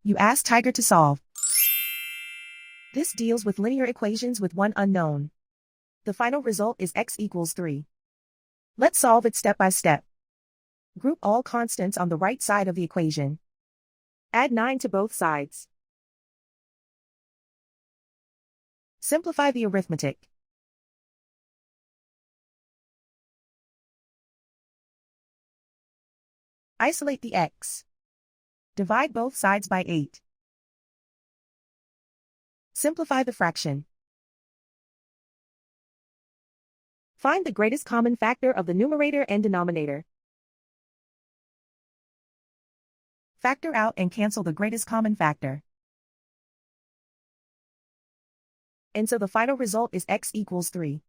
You ask Tiger to solve. This deals with linear equations with one unknown. The final result is x equals 3. Let's solve it step by step. Group all constants on the right side of the equation. Add 9 to both sides. Simplify the arithmetic. Isolate the x. Divide both sides by 8. Simplify the fraction. Find the greatest common factor of the numerator and denominator. Factor out and cancel the greatest common factor. And so the final result is x equals 3.